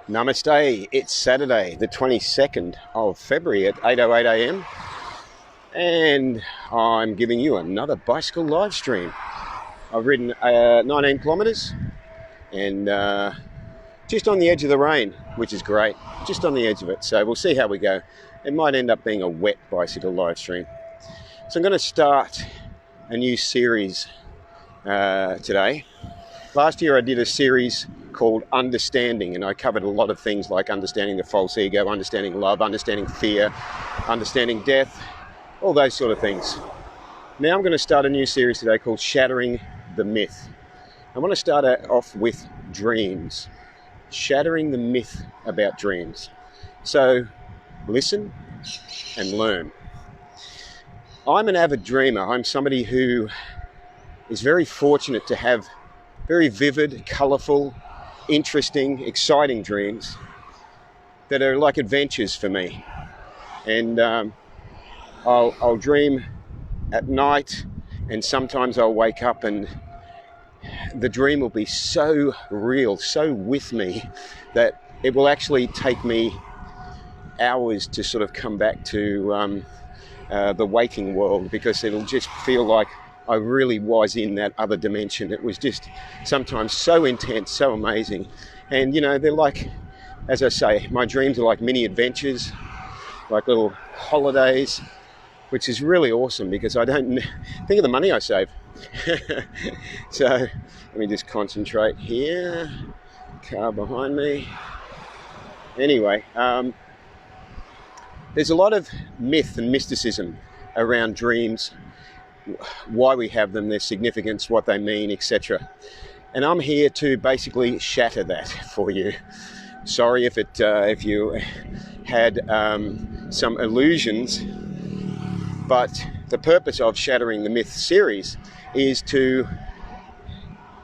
Namaste, it's Saturday the 22nd of February at 8:08 a.m. and I'm giving you another bicycle live stream. I've ridden 19 kilometres and just on the edge of the rain, which is great, just on the edge of it. So we'll see how we go. It might end up being a wet bicycle live stream. So I'm going to start a new series today. Last year I did a series called Understanding, and I covered a lot of things like understanding the false ego, understanding love, understanding fear, understanding death, all those sort of things. Now I'm going to start a new series today called Shattering the Myth. I want to start off with dreams, shattering the myth about dreams. So listen and learn. I'm an avid dreamer. I'm somebody who is very fortunate to have very vivid, colourful, interesting, exciting dreams that are like adventures for me. And I'll dream at night, and sometimes I'll wake up and the dream will be so real, so with me, that it will actually take me hours to sort of come back to the waking world, because it'll just feel like I really was in that other dimension. It was just sometimes so intense, so amazing. And, you know, they're like, as I say, my dreams are like mini adventures, like little holidays, which is really awesome because I don't think of the money I save. So let me just concentrate here. Car behind me. Anyway, there's a lot of myth and mysticism around dreams, why we have them, their significance, what they mean, etc. And I'm here to basically shatter that for you. Sorry if you had some illusions, but the purpose of Shattering the Myths series is to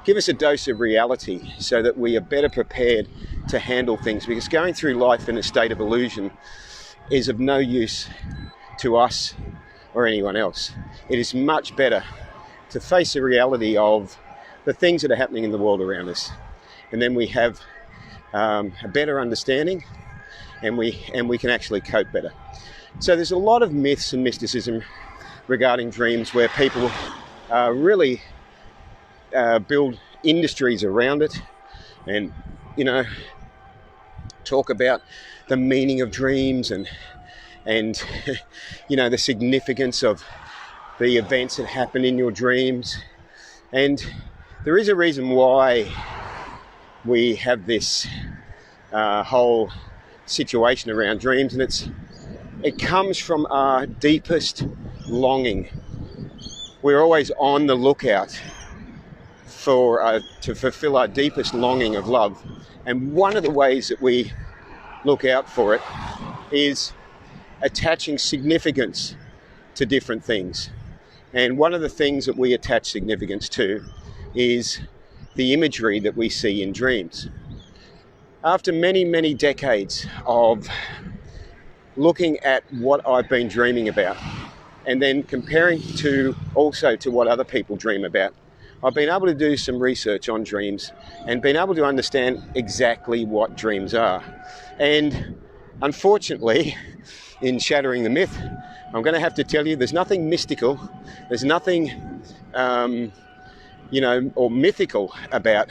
give us a dose of reality so that we are better prepared to handle things, because going through life in a state of illusion is of no use to us or anyone else. It is much better to face the reality of the things that are happening in the world around us, and then we have a better understanding, and we can actually cope better. So there's a lot of myths and mysticism regarding dreams where people really build industries around it, and talk about the meaning of dreams and the significance of the events that happen in your dreams. And there is a reason why we have this whole situation around dreams, and it comes from our deepest longing. We're always on the lookout to fulfill our deepest longing of love, and one of the ways that we look out for it is attaching significance to different things. And one of the things that we attach significance to is the imagery that we see in dreams. After many, many decades of looking at what I've been dreaming about, and then comparing to what other people dream about, I've been able to do some research on dreams and been able to understand exactly what dreams are. And unfortunately, in Shattering the Myth, I'm going to have to tell you there's nothing mystical, there's nothing, or mythical about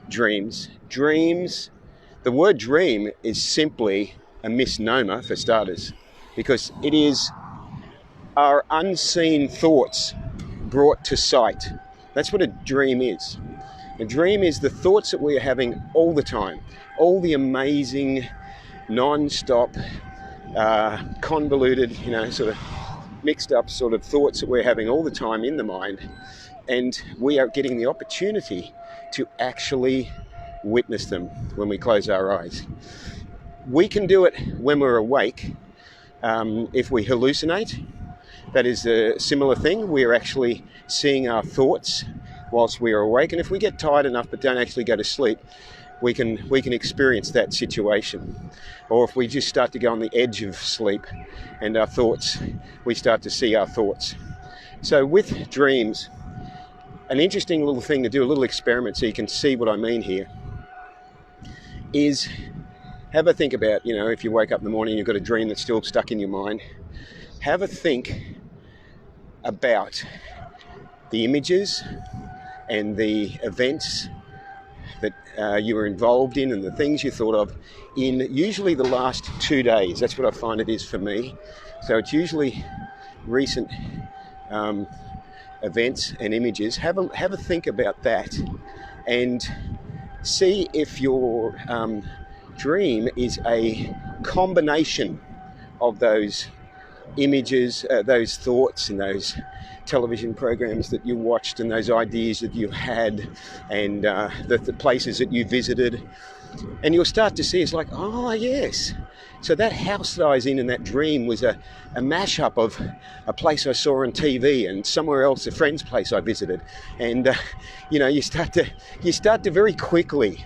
dreams. Dreams, the word dream is simply a misnomer for starters, because it is our unseen thoughts brought to sight. That's what a dream is. A dream is the thoughts that we are having all the time, all the amazing, non-stop, convoluted, sort of mixed up sort of thoughts that we're having all the time in the mind, and we are getting the opportunity to actually witness them when we close our eyes. We can do it when we're awake. If we hallucinate, that is a similar thing. We're actually seeing our thoughts whilst we are awake, and if we get tired enough but don't actually go to sleep, we can experience that situation. Or if we just start to go on the edge of sleep and our thoughts, we start to see our thoughts. So with dreams, an interesting little thing to do, a little experiment so you can see what I mean here, is have a think about, if you wake up in the morning and you've got a dream that's still stuck in your mind, have a think about the images and the events that you were involved in and the things you thought of in usually the last 2 days. That's what I find it is for me. So it's usually recent events and images. Have a think about that and see if your dream is a combination of those images, those thoughts and those television programs that you watched and those ideas that you had and the places that you visited. And you'll start to see it's like, oh yes, so that house that I was in that dream was a mashup of a place I saw on TV and somewhere else, a friend's place I visited. And you start to very quickly.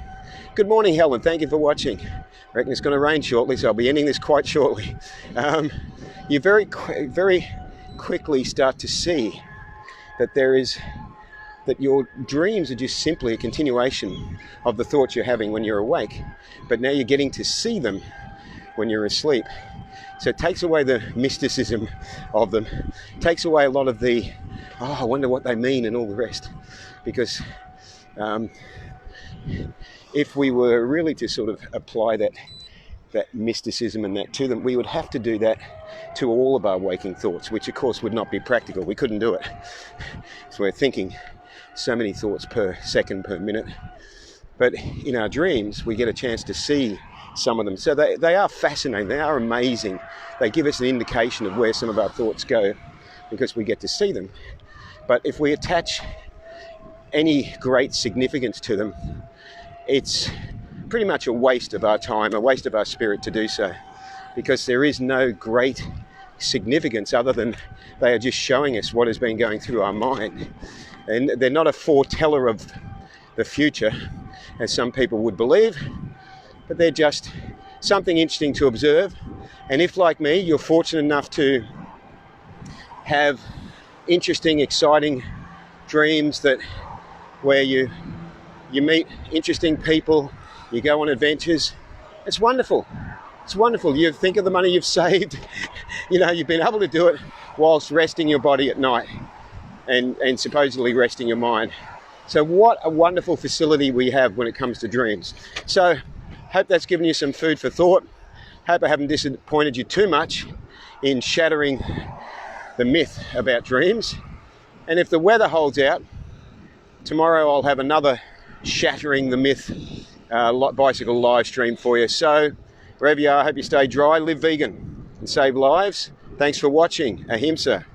Good morning, Helen, thank you for watching. I reckon it's going to rain shortly, so I'll be ending this quite shortly. You very quickly start to see that your dreams are just simply a continuation of the thoughts you're having when you're awake, but now you're getting to see them when you're asleep. So it takes away the mysticism of them, takes away a lot of the, I wonder what they mean and all the rest, because if we were really to sort of apply that mysticism and that to them, we would have to do that to all of our waking thoughts, which of course would not be practical. We couldn't do it. So we're thinking so many thoughts per second, per minute. But in our dreams, we get a chance to see some of them. So they are fascinating, they are amazing. They give us an indication of where some of our thoughts go because we get to see them. But if we attach any great significance to them, it's pretty much a waste of our time, a waste of our spirit to do so, because there is no great significance other than they are just showing us what has been going through our mind. And they're not a foreteller of the future, as some people would believe, but they're just something interesting to observe. And if, like me, you're fortunate enough to have interesting, exciting dreams where you meet interesting people, you go on adventures, it's wonderful. It's wonderful. You think of the money you've saved. You've been able to do it whilst resting your body at night and supposedly resting your mind. So what a wonderful facility we have when it comes to dreams. So hope that's given you some food for thought. Hope I haven't disappointed you too much in shattering the myth about dreams. And if the weather holds out, tomorrow I'll have another Shattering the Myth bicycle live stream for you. So wherever you are, I hope you stay dry, live vegan and save lives. Thanks for watching. Ahimsa.